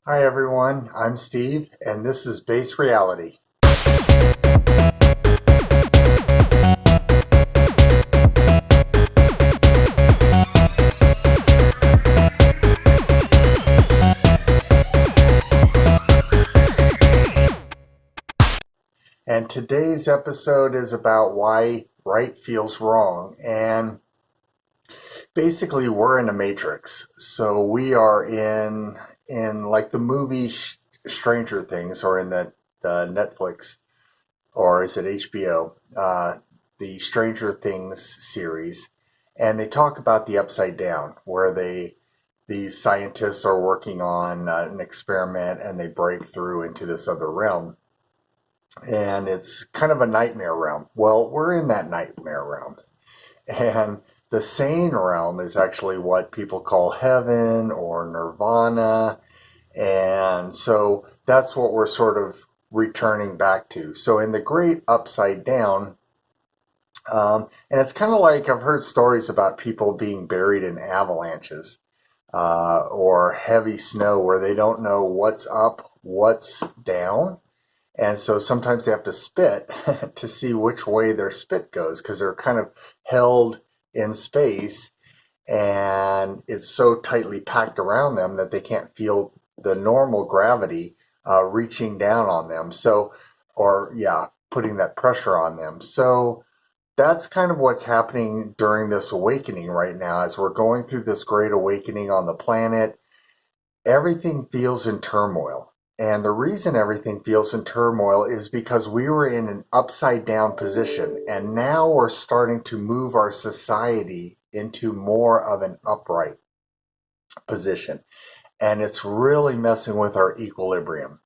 Hi everyone, I'm Steve, and this is Base Reality. And today's episode is about why right feels wrong. And basically, we're in a matrix. So we are in like the movie Stranger Things, or in the Netflix, or is it HBO? The Stranger Things series, and they talk about the upside down, where these scientists are working on an experiment and they break through into this other realm, and it's kind of a nightmare realm. Well, we're in that nightmare realm, and the sane realm is actually what people call heaven or nirvana, and so that's what we're sort of returning back to. So in the great upside down, and it's kind of like I've heard stories about people being buried in avalanches or heavy snow where they don't know what's up, what's down. And so sometimes they have to spit to see which way their spit goes because they're kind of held in space, and it's so tightly packed around them that they can't feel the normal gravity reaching down on them. So, or yeah, putting that pressure on them. So that's kind of what's happening during this awakening right now as we're going through this great awakening on the planet. Everything feels in turmoil. And the reason everything feels in turmoil is because we were in an upside down position, and now we're starting to move our society into more of an upright position. And it's really messing with our equilibrium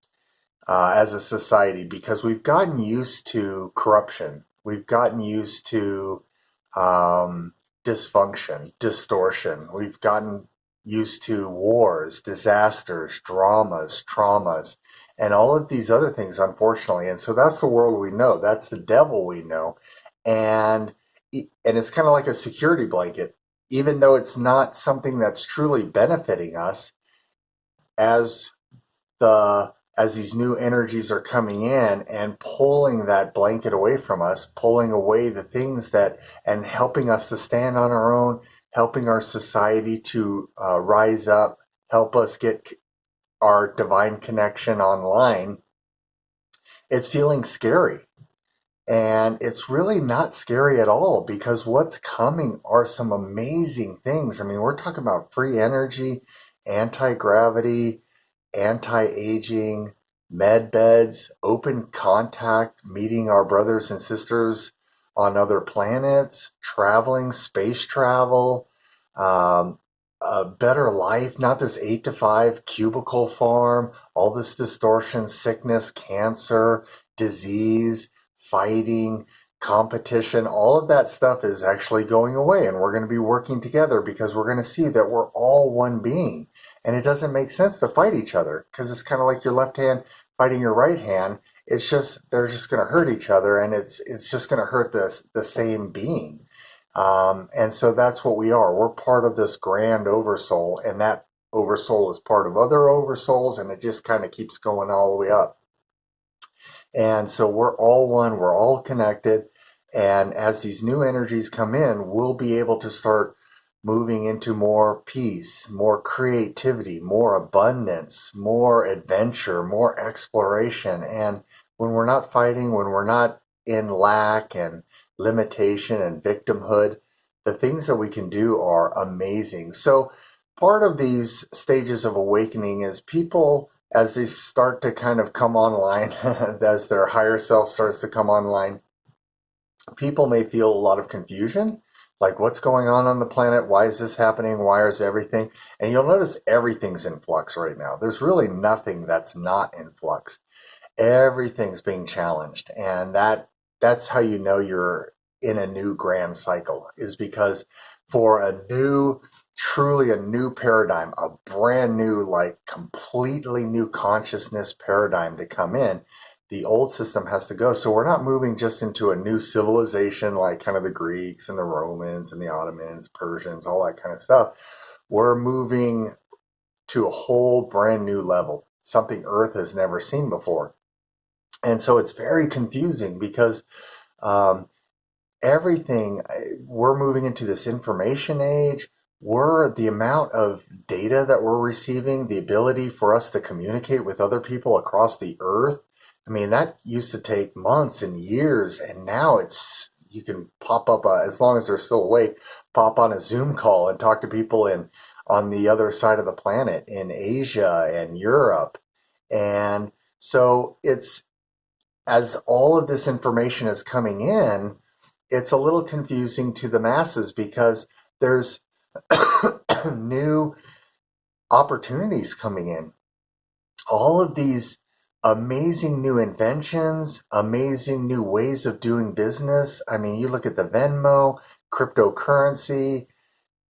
as a society because we've gotten used to corruption. We've gotten used to dysfunction, distortion. We've gotten used to wars, disasters, dramas, traumas, and all of these other things, unfortunately. And so that's the world we know. That's the devil we know. And and it's kind of like a security blanket, even though it's not something that's truly benefiting us as as these new energies are coming in and pulling that blanket away from us, pulling away the things that, and helping us to stand on our own, helping our society to rise up, help us get our divine connection online. It's feeling scary. And it's really not scary at all because what's coming are some amazing things. I mean, we're talking about free energy, anti gravity, anti-aging, med beds, open contact, meeting our brothers and sisters on other planets, traveling, space travel, a better life, not this 8 to 5 cubicle farm, all this distortion, sickness, cancer, disease, fighting, competition, all of that stuff is actually going away. And we're going to be working together because we're going to see that we're all one being. And it doesn't make sense to fight each other because it's kind of like your left hand fighting your right hand. It's just they're just going to hurt each other, and it's just going to hurt the same being. And so that's what we are. We're part of this grand oversoul, and that oversoul is part of other oversouls, and it just kind of keeps going all the way up. And so we're all one, we're all connected. And as these new energies come in, we'll be able to start moving into more peace, more creativity, more abundance, more adventure, more exploration. And when we're not fighting, when we're not in lack and limitation and victimhood, the things that we can do are amazing. So, part of these stages of awakening is people, as they start to kind of come online, as their higher self starts to come online, people may feel a lot of confusion, like what's going on the planet? Why is this happening? Why is everything? And you'll notice everything's in flux right now. There's really nothing that's not in flux. Everything's being challenged, and that's how you know you're in a new grand cycle, is because for a new, truly a new paradigm, a brand new, like completely new consciousness paradigm to come in, the old system has to go. So we're not moving just into a new civilization like kind of the Greeks and the Romans and the Ottomans, Persians, all that kind of stuff. We're moving to a whole brand new level, something Earth has never seen before. And so it's very confusing because um, everything, we're moving into this information age. We're the amount of data that we're receiving, the ability for us to communicate with other people across the earth. I mean, that used to take months and years, and now it's you can pop up as long as they're still awake, pop on a Zoom call and talk to people in on the other side of the planet in Asia and Europe. And so it's as all of this information is coming in, it's a little confusing to the masses because there's new opportunities coming in. All of these amazing new inventions, amazing new ways of doing business. I mean, you look at the Venmo, cryptocurrency,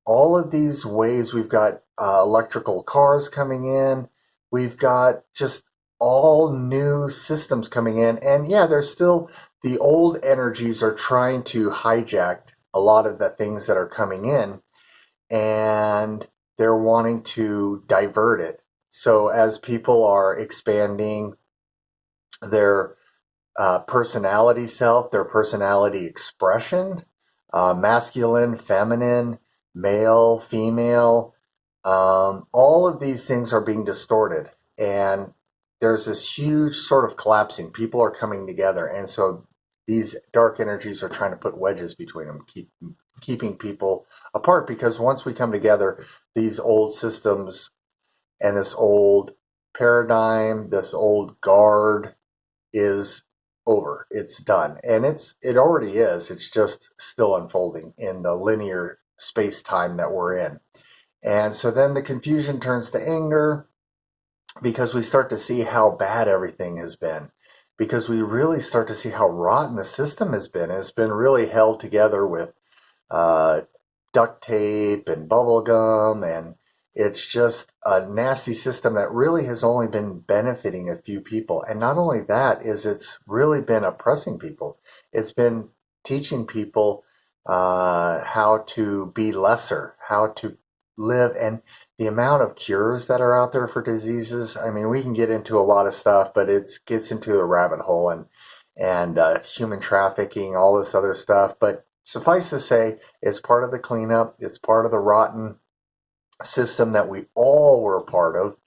all of these ways. We've got electrical cars coming in. We've got just all new systems coming in. And yeah, there's still the old energies are trying to hijack a lot of the things that are coming in, and they're wanting to divert it. So as people are expanding their personality self, their personality expression, masculine, feminine, male, female, all of these things are being distorted. And there's this huge sort of collapsing. People are coming together. And so these dark energies are trying to put wedges between them, keeping people apart. Because once we come together, these old systems and this old paradigm, this old guard is over. It's done. And it already is. It's just still unfolding in the linear space time that we're in. And so then the confusion turns to anger because we start to see how bad everything has been. Because we really start to see how rotten the system has been. It's been really held together with uh, duct tape and bubble gum, and it's just a nasty system that really has only been benefiting a few people. And not only that, is it's really been oppressing people. It's been teaching people how to be lesser, how to live, and the amount of cures that are out there for diseases. I mean, we can get into a lot of stuff, but it gets into a rabbit hole and human trafficking, all this other stuff. But suffice to say, it's part of the cleanup. It's part of the rotten system that we all were a part of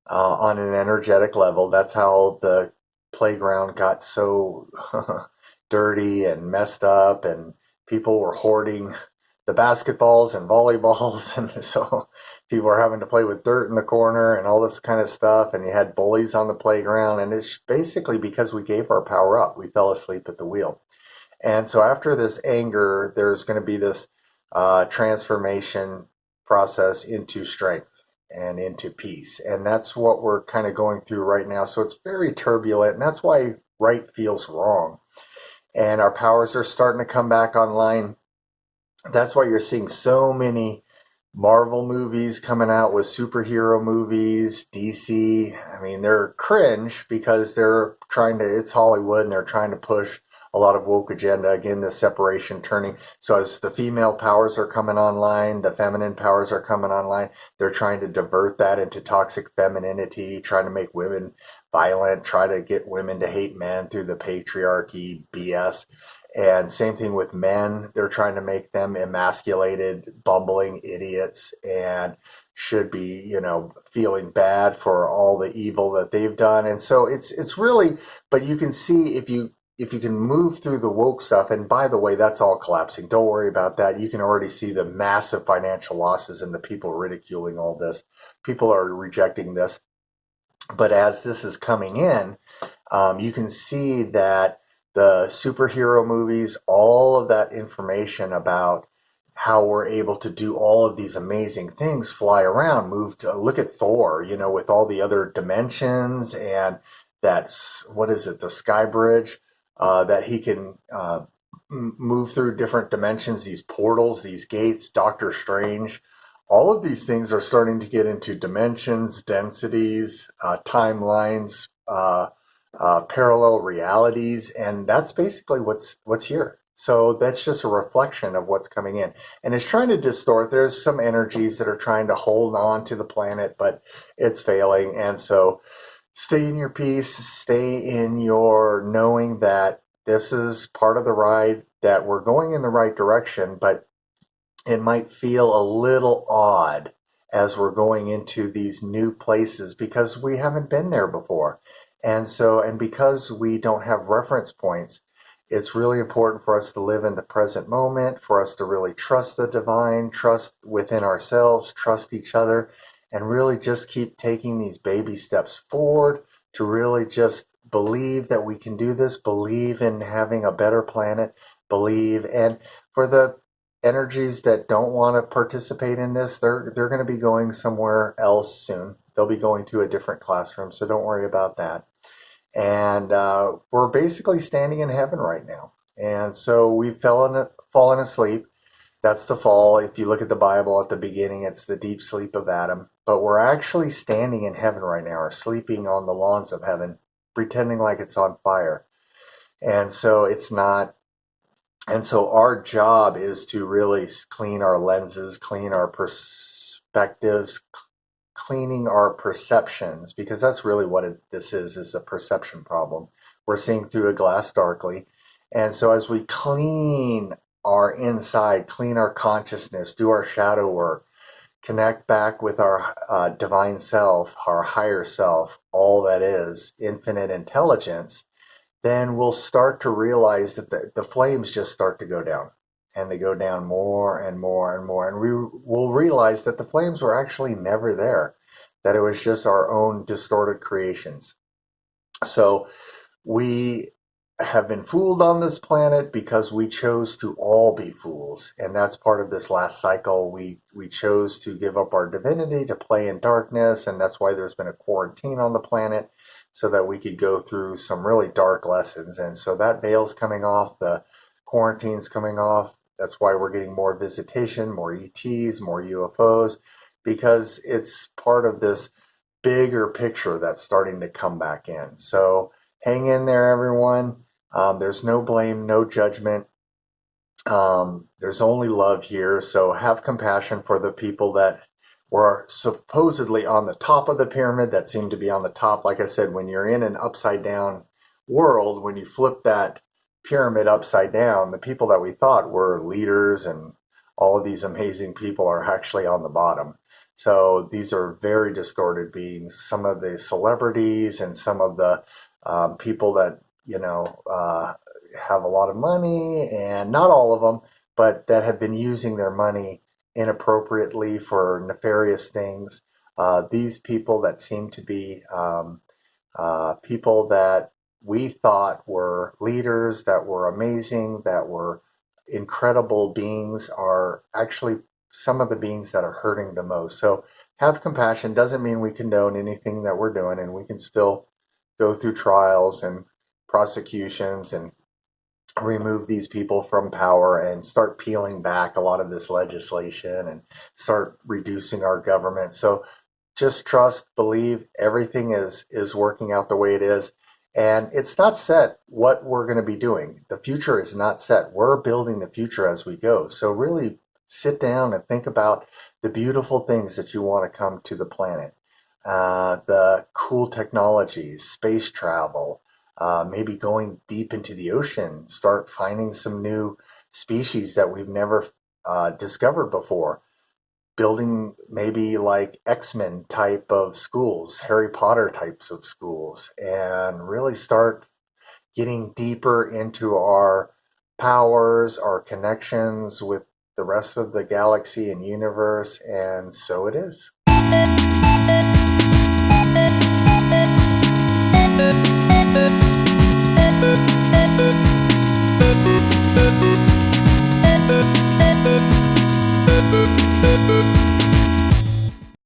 on an energetic level. That's how the playground got so dirty and messed up, and people were hoarding the basketballs and volleyballs, and so people were having to play with dirt in the corner and all this kind of stuff. And you had bullies on the playground, and it's basically because we gave our power up. We fell asleep at the wheel. And so after this anger, there's going to be this transformation process into strength and into peace. And that's what we're kind of going through right now. So it's very turbulent, and that's why right feels wrong. And our powers are starting to come back online. That's why you're seeing so many Marvel movies coming out with superhero movies, DC. I mean, they're cringe because they're trying to, it's Hollywood, and they're trying to push a lot of woke agenda. Again, the separation turning. So as the female powers are coming online, the feminine powers are coming online, they're trying to divert that into toxic femininity, trying to make women violent, try to get women to hate men through the patriarchy BS. And same thing with men. They're trying to make them emasculated, bumbling idiots, and should be, feeling bad for all the evil that they've done. And so it's really, but you can see if you can move through the woke stuff, and by the way, that's all collapsing. Don't worry about that. You can already see the massive financial losses and the people ridiculing all this. People are rejecting this. But as this is coming in, you can see that the superhero movies, all of that information about how we're able to do all of these amazing things, fly around, move to look at Thor, with all the other dimensions, and that's, what is it, the sky bridge, that he can move through different dimensions, these portals, these gates, Doctor Strange. All of these things are starting to get into dimensions, densities, timelines, parallel realities, and that's basically what's here. So that's just a reflection of what's coming in. And it's trying to distort. There's some energies that are trying to hold on to the planet, but it's failing. And so stay in your peace, stay in your knowing that this is part of the ride, that we're going in the right direction, but it might feel a little odd as we're going into these new places because we haven't been there before. And because we don't have reference points, it's really important for us to live in the present moment, for us to really trust the divine, trust within ourselves, trust each other, and really just keep taking these baby steps forward to really just believe that we can do this, believe in having a better planet, believe. And for the energies that don't want to participate in this, they're going to be going somewhere else soon. They'll be going to a different classroom, so don't worry about that. And we're basically standing in heaven right now. And so we've fallen asleep. That's the fall. If you look at the Bible at the beginning, it's the deep sleep of Adam. But we're actually standing in heaven right now, or sleeping on the lawns of heaven, pretending like it's on fire. And so it's not. And so our job is to really clean our lenses, clean our perspectives, cleaning our perceptions, because that's really what this is a perception problem. We're seeing through a glass darkly. And so as we clean our inside, clean our consciousness, do our shadow work, connect back with our divine self, our higher self, all that is infinite intelligence, then we'll start to realize that the flames just start to go down, and they go down more and more and more. And we will realize that the flames were actually never there, that it was just our own distorted creations. So we have been fooled on this planet because we chose to all be fools. And that's part of this last cycle. We chose to give up our divinity to play in darkness. And that's why there's been a quarantine on the planet, so that we could go through some really dark lessons. And so that veil's coming off, the quarantine's coming off. That's why we're getting more visitation, more ETs, more UFOs, because it's part of this bigger picture that's starting to come back in. So hang in there, everyone. There's no blame, no judgment. There's only love here. So have compassion for the people that were supposedly on the top of the pyramid, that seem to be on the top. Like I said, when you're in an upside down world, when you flip that pyramid upside down, the people that we thought were leaders and all of these amazing people are actually on the bottom. So these are very distorted beings. Some of the celebrities and some of the people that, have a lot of money, and not all of them, but that have been using their money inappropriately for nefarious things. These people that seem to be people that we thought were leaders, that were amazing, that were incredible beings, are actually some of the beings that are hurting the most. So have compassion. Doesn't mean we condone anything that we're doing, and we can still go through trials and prosecutions and remove these people from power and start peeling back a lot of this legislation and start reducing our government. So just trust, believe everything is working out the way it is. And it's not set what we're going to be doing. The future is not set. We're building the future as we go. So really sit down and think about the beautiful things that you want to come to the planet. The cool technologies, space travel, maybe going deep into the ocean, start finding some new species that we've never discovered before. Building maybe like X-Men type of schools, Harry Potter types of schools, and really start getting deeper into our powers, our connections with the rest of the galaxy and universe, and so it is. Thank you.